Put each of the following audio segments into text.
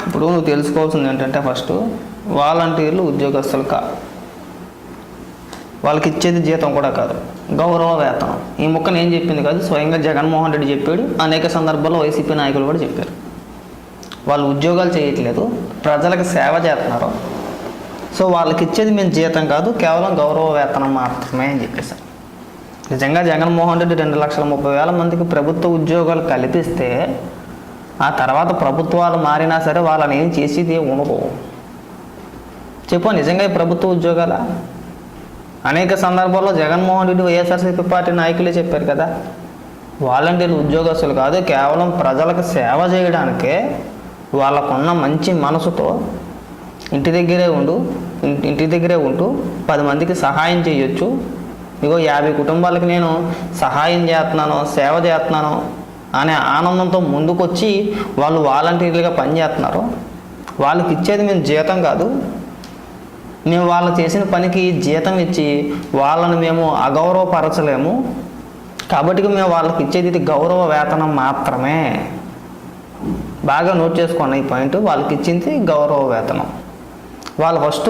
ఇప్పుడు నువ్వు తెలుసుకోవాల్సింది ఏంటంటే ఫస్ట్ వాలంటీర్లు ఉద్యోగస్తులు వాళ్ళకి ఇచ్చేది జీతం కూడా కాదు, గౌరవ వేతనం. ఈ ముక్కను ఏం చెప్పింది కాదు, స్వయంగా జగన్మోహన్ రెడ్డి చెప్పాడు. అనేక సందర్భాల్లో వైసీపీ నాయకులు కూడా చెప్పారు. వాళ్ళు ఉద్యోగాలు చేయట్లేదు, ప్రజలకు సేవ చేస్తున్నారు. సో వాళ్ళకి ఇచ్చేది మేము జీతం కాదు, కేవలం గౌరవ వేతనం మాత్రమే అని చెప్పేశారు. నిజంగా జగన్మోహన్ రెడ్డి 2,30,000 మందికి ప్రభుత్వ ఉద్యోగాలు కల్పిస్తే ఆ తర్వాత ప్రభుత్వాలు మారినా సరే వాళ్ళని ఏం చేసేది ఉండదు. చెప్పు, నిజంగా ఈ ప్రభుత్వ ఉద్యోగాల అనేక సందర్భాల్లో జగన్మోహన్ రెడ్డి వైఎస్ఆర్సీపీ పార్టీ నాయకులే చెప్పారు కదా, వాలంటీర్లు ఉద్యోగస్తులు కాదు, కేవలం ప్రజలకు సేవ చేయడానికే వాళ్ళకున్న మంచి మనసుతో ఇంటి దగ్గరే ఉంటూ 10 మందికి సహాయం చేయొచ్చు. ఇగో 50 కుటుంబాలకు నేను సహాయం చేస్తున్నాను, సేవ చేస్తున్నాను అనే ఆనందంతో ముందుకొచ్చి వాళ్ళు వాలంటీర్లుగా పనిచేస్తున్నారు. వాళ్ళకి ఇచ్చేది మేము జీతం కాదు, మేము వాళ్ళు చేసిన పనికి జీతం ఇచ్చి వాళ్ళని మేము అగౌరవపరచలేము. కాబట్టి మేము వాళ్ళకి ఇచ్చేది ఇది గౌరవ వేతనం మాత్రమే. బాగా నోట్ చేసుకోండి ఈ పాయింట్. వాళ్ళకి ఇచ్చింది గౌరవ వేతనం. వాళ్ళు ఫస్ట్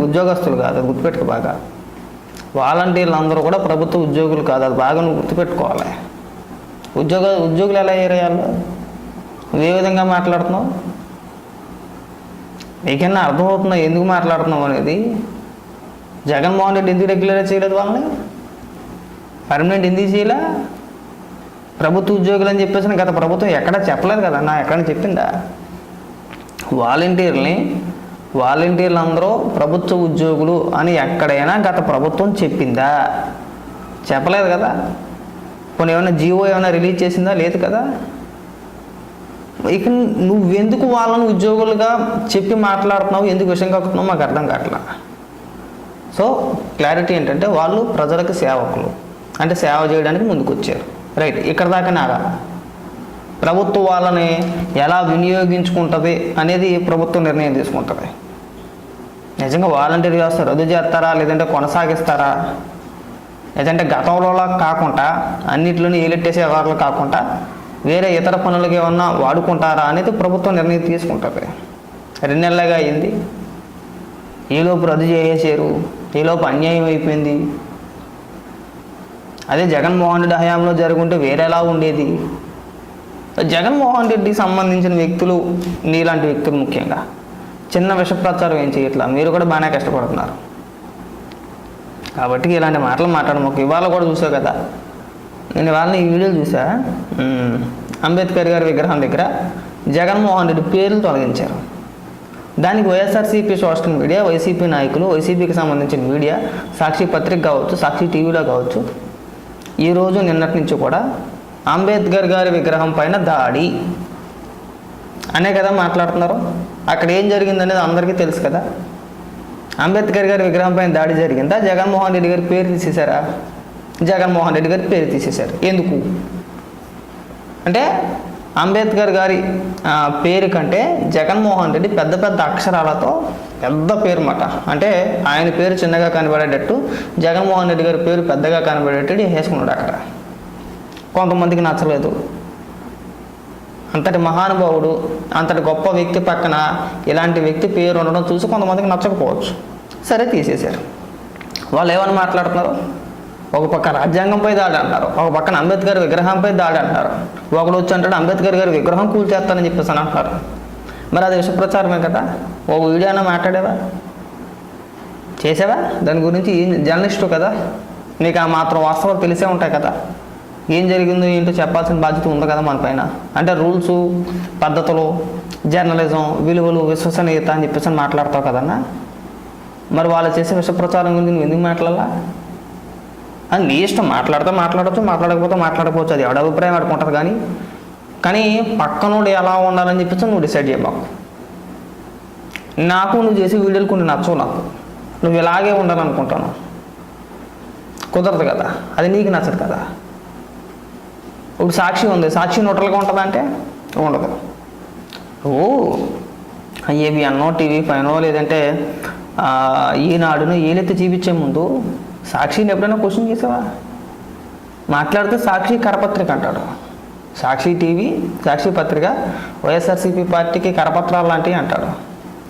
ఉద్యోగస్తులు కాదు, అది గుర్తుపెట్టుకో బాగా. వాలంటీర్లు అందరూ కూడా ప్రభుత్వ ఉద్యోగులు కాదు, అది బాగా నువ్వు గుర్తుపెట్టుకోవాలి. ఉద్యోగులు ఎలా ఏరేయాలో నువ్వు ఏ విధంగా మాట్లాడుతున్నావు, నీకన్నా అర్థమవుతుందా ఎందుకు మాట్లాడుతున్నావు అనేది? జగన్మోహన్ రెడ్డి ఎందుకు రెగ్యులర్ చేయలేదు, వాళ్ళని పర్మనెంట్ ఎందుకు చేయలే? ప్రభుత్వ ఉద్యోగులు అని చెప్పేసి గత ప్రభుత్వం ఎక్కడా చెప్పలేదు కదా, ఎక్కడైనా చెప్పిందా? వాలంటీర్లు అందరూ ప్రభుత్వ ఉద్యోగులు అని ఎక్కడైనా గత ప్రభుత్వం చెప్పిందా? చెప్పలేదు కదా. కొన్ని ఏమైనా జీవో ఏమైనా రిలీజ్ చేసిందా? లేదు కదా. ఇక నువ్వెందుకు వాళ్ళని ఉద్యోగులుగా చెప్పి మాట్లాడుతున్నావు, ఎందుకు విషయం కక్కుతున్నావు మాకు అర్థం కావట్లా. సో క్లారిటీ ఏంటంటే వాళ్ళు ప్రజలకు సేవకులు, అంటే సేవ చేయడానికి ముందుకు వచ్చారు. రైట్, ఇక్కడ దాకా నాగా ప్రభుత్వం వాళ్ళని ఎలా వినియోగించుకుంటుంది అనేది ప్రభుత్వం నిర్ణయం తీసుకుంటుంది. నిజంగా వాలంటీర్ వ్యవస్థ రద్దు చేస్తారా, లేదంటే కొనసాగిస్తారా, లేదంటే గతంలోలా కాకుండా అన్నింటిలోనే ఏలెట్టేసే వ్యవహారాలు కాకుండా వేరే ఇతర పనులకి ఏమన్నా వాడుకుంటారా అనేది ప్రభుత్వం నిర్ణయం తీసుకుంటుంది. 2 నెలలుగా అయింది, ఈలోపు రద్దు చేసేసారు, ఈలోపు అన్యాయం అయిపోయింది. అదే జగన్మోహన్ రెడ్డి హయాంలో జరుగుంటే వేరేలా ఉండేది. జగన్మోహన్ రెడ్డికి సంబంధించిన వ్యక్తులు, నీలాంటి వ్యక్తులు ముఖ్యంగా చిన్న విష ప్రచారం ఏం చేయట్లా, మీరు కూడా బాగానే కష్టపడుతున్నారు. కాబట్టి ఇలాంటి మాటలు మాట్లాడమాకు. ఇవాళ కూడా చూసావు కదా, నేను వాళ్ళని ఈ వీడియోలు చూసా. అంబేద్కర్ గారి విగ్రహం దగ్గర జగన్మోహన్ రెడ్డి పేర్లు తొలగించారు. దానికి వైఎస్ఆర్సీపీ సోషల్ మీడియా, వైసీపీ నాయకులు, వైసీపీకి సంబంధించిన మీడియా, సాక్షి పత్రిక కావచ్చు, సాక్షి టీవీలో కావచ్చు, ఈరోజు నిన్నటి నుంచి కూడా అంబేద్కర్ గారి విగ్రహం పైన దాడి అనే కదా మాట్లాడుతున్నారు. అక్కడ ఏం జరిగిందనేది అందరికీ తెలుసు కదా. అంబేద్కర్ గారి విగ్రహం పైన దాడి జరిగిందా, జగన్మోహన్ రెడ్డి గారి పేరు తీసేశారా? జగన్మోహన్ రెడ్డి గారి పేరు తీసేశారు. ఎందుకు అంటే అంబేద్కర్ గారి పేరు కంటే జగన్మోహన్ రెడ్డి పెద్ద పెద్ద అక్షరాలతో పెద్ద పేరు మాట, అంటే ఆయన పేరు చిన్నగా కనబడేటట్టు జగన్మోహన్ రెడ్డి గారి పేరు పెద్దగా కనబడేటట్టు వేసుకున్నాడు. అక్కడ కొంతమందికి నచ్చలేదు. అంతటి మహానుభావుడు, అంతటి గొప్ప వ్యక్తి పక్కన ఇలాంటి వ్యక్తి పేరు ఉండడం చూసి కొంతమందికి నచ్చకపోవచ్చు. సరే, తీసేశారు. వాళ్ళు ఏమని మాట్లాడుతున్నారు? ఒక పక్క రాజ్యాంగంపై దాడి అంటారు, ఒక పక్కన అంబేద్కర్ విగ్రహంపై దాడి అంటారు. ఒకడు వచ్చి అంటాడు అంబేద్కర్ గారి విగ్రహం కూల్చేస్తానని చెప్పేసి అని అంటారు. మరి అది విష ప్రచారమే కదా. ఒక వీడియో అయినా మాట్లాడేవా, చేసావా? దాని గురించి జర్నలిస్టు కదా, నీకు ఆ మాత్రం వాస్తవాలు తెలిసే ఉంటాయి కదా. ఏం జరిగిందో ఏంటో చెప్పాల్సిన బాధ్యత ఉంది కదా మన పైన. అంటే రూల్స్, పద్ధతులు, జర్నలిజం, విలువలు, విశ్వసనీయత అని చెప్పేసి మాట్లాడతావు కదన్నా. మరి వాళ్ళు చేసే విష ప్రచారం గురించి నువ్వు ఎందుకు మాట్లాడాలా? అని నీ ఇష్టం, మాట్లాడితే మాట్లాడచ్చు, మాట్లాడకపోతే మాట్లాడకపోవచ్చు, అది ఎవడ అభిప్రాయం ఆడుకుంటుంది. కానీ పక్కనోడు ఎలా ఉండాలని చెప్పేసి నువ్వు డిసైడ్ చేయబాకు. నాకు నువ్వు చేసే వీడియోలు కొన్ని నచ్చవు, నాకు నువ్వు ఇలాగే ఉండాలనుకుంటాను, కుదరదు కదా, అది నీకు నచ్చదు కదా. ఇప్పుడు సాక్షి ఉంది, సాక్షి న్యూట్రల్గా ఉంటుందా అంటే ఉండదు. ఏవి అన్నో, టీవీ పైనో, లేదంటే ఈనాడును ఏలెత్తి చూపించే ముందు సాక్షిని ఎప్పుడైనా క్వశ్చన్ చేసావా? మాట్లాడితే సాక్షి కరపత్రిక అంటాడు, సాక్షి టీవీ, సాక్షి పత్రిక వైఎస్ఆర్సీపీ పార్టీకి కరపత్రాలు లాంటివి అంటాడు.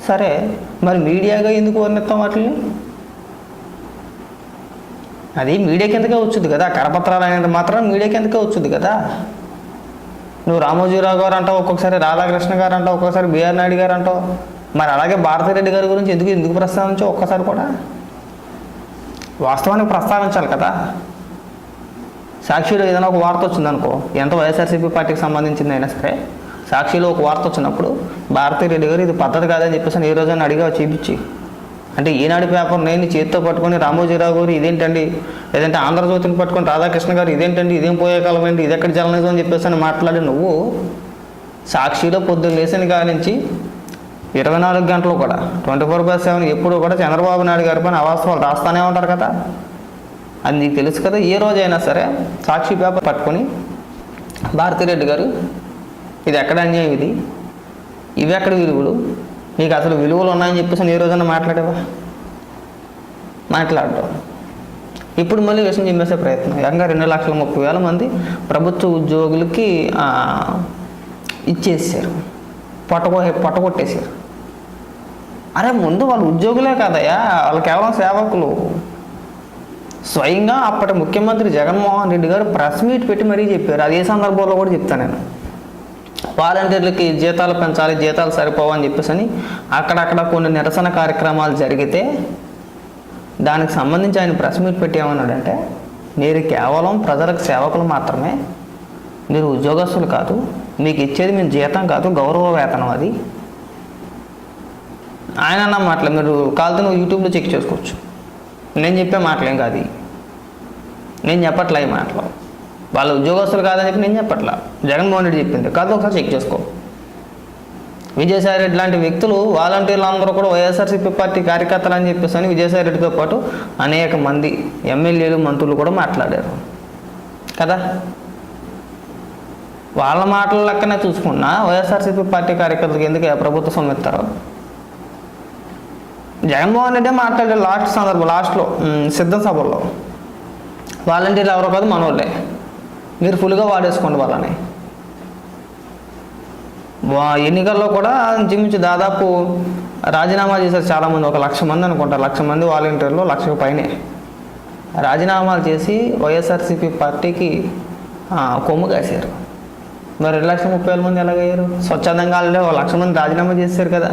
సరే, మరి మీడియాగా ఎందుకు వర్ణిస్తాం వాటిని? అది మీడియా కిందకే వచ్చుద్ది కదా, కరపత్రాలు అనేది మాత్రం మీడియా కిందకే వచ్చుద్ది కదా. నువ్వు రామోజీరావు గారు అంటావు, ఒక్కొక్కసారి రాధాకృష్ణ గారు అంటావు, ఒక్కొక్కసారి బిఆర్ నాయుడు గారు అంటావు. మరి అలాగే భారతిరెడ్డి గారి గురించి ఎందుకు ప్రస్తావించావు ఒక్కసారి కూడా? వాస్తవానికి ప్రస్తావించాలి కదా. సాక్షిలో ఏదైనా ఒక వార్త వచ్చిందనుకో, ఎంత వైఎస్ఆర్సీపీ పార్టీకి సంబంధించింది అయినా సరే, సాక్షిలో ఒక వార్త వచ్చినప్పుడు భారతిరెడ్డి గారు ఇది పద్ధతి కాదని చెప్పేసి ఏ రోజైనా అడిగా చూపించి, అంటే ఈనాడు పేపర్ నేను చేతితో పట్టుకొని రామోజీరావు గారు ఇదేంటండి, లేదంటే ఆంధ్రజ్యోతిని పట్టుకొని రాధాకృష్ణ గారు ఇదేంటండి, ఇదేం పోయే కాలం ఏంటి, ఇది ఎక్కడ జర్నలిజం అని చెప్పేసి అని మాట్లాడి నువ్వు సాక్షిలో పొద్దున్న లేచిన కాడి నుంచి 24 గంటలు కూడా 24/7 ఎప్పుడు కూడా చంద్రబాబు నాయుడు గారి పైన అవాస్తవాలు రాస్తానే ఉంటారు కదా. అది నీకు తెలుసు కదా. ఏ రోజైనా సరే సాక్షి పేపర్ పట్టుకొని భారతిరెడ్డి గారు ఇది ఎక్కడ అన్యాయం, ఇవి ఎక్కడ విలువలు, మీకు అసలు విలువలు ఉన్నాయని చెప్పేసి ఏ రోజైనా మాట్లాడేవా? మాట్లాడటం. ఇప్పుడు మళ్ళీ విషయం చెప్పేసే ప్రయత్నం. ఏకంగా 2,30,000 మంది ప్రభుత్వ ఉద్యోగులకి ఇచ్చేసారు, పొట్టగొట్టేశారు. అరే ముందు వాళ్ళు ఉద్యోగులే కదయ్యా, వాళ్ళు కేవలం సేవకులు. స్వయంగా అప్పటి ముఖ్యమంత్రి జగన్మోహన్ రెడ్డి గారు ప్రెస్ మీట్ పెట్టి మరీ చెప్పారు. అది ఏ సందర్భంలో కూడా చెప్తాను నేను. వాలంటీర్లకి జీతాలు పెంచాలి, జీతాలు సరిపోవని చెప్పేసి అక్కడక్కడ కొన్ని నిరసన కార్యక్రమాలు జరిగితే దానికి సంబంధించి ఆయన ప్రెస్ మీట్ పెట్టి ఏమన్నాడంటే, మీరు కేవలం ప్రజలకు సేవకులు మాత్రమే, మీరు ఉద్యోగస్తులు కాదు, మీకు ఇచ్చేది మేము జీతం కాదు, గౌరవ వేతనం అది. ఆయన అన్న మాటలు మీరు కాలితే నువ్వు యూట్యూబ్లో చెక్ చేసుకోవచ్చు. నేను చెప్పే మాటలేం కాదు, నేను చెప్పట్లే ఈ మాటలు. వాళ్ళ ఉద్యోగస్తులు కాదని చెప్పి నేను చెప్పట్లా, జగన్మోహన్ రెడ్డి చెప్పింది కాదు, ఒకసారి చెక్ చేసుకో. విజయసాయి రెడ్డి లాంటి వ్యక్తులు, వాలంటీర్లు అందరూ కూడా వైఎస్ఆర్సీపీ పార్టీ కార్యకర్తలు అని చెప్పేసి అని విజయసాయి రెడ్డితో పాటు అనేక మంది ఎమ్మెల్యేలు, మంత్రులు కూడా మాట్లాడారు కదా. వాళ్ళ మాటల లెక్కనే చూసుకున్నా వైఎస్ఆర్సీపీ పార్టీ కార్యకర్తలకు ఎందుకు ప్రభుత్వ సొమ్ము ఇస్తారు? జగన్మోహన్ రెడ్డి మాట్లాడారు లాస్ట్లో సిద్ధం సభల్లో, వాలంటీర్లు ఎవరో కాదు మనోళ్ళే, మీరు ఫుల్గా వాడేసుకోండి వాళ్ళని. ఎన్నికల్లో కూడా ఇంచుమించు దాదాపు రాజీనామా చేశారు చాలామంది, 1,00,000 మంది అనుకుంటారు. 1,00,000 మంది వాలంటీర్లు, 1,00,000 పైనే రాజీనామాలు చేసి వైఎస్ఆర్సీపీ పార్టీకి కొమ్ము కాశారు. మరి 2,30,000 మంది ఎలాగయ్యారు? స్వచ్ఛందంగా 1,00,000 మంది రాజీనామా చేశారు కదా.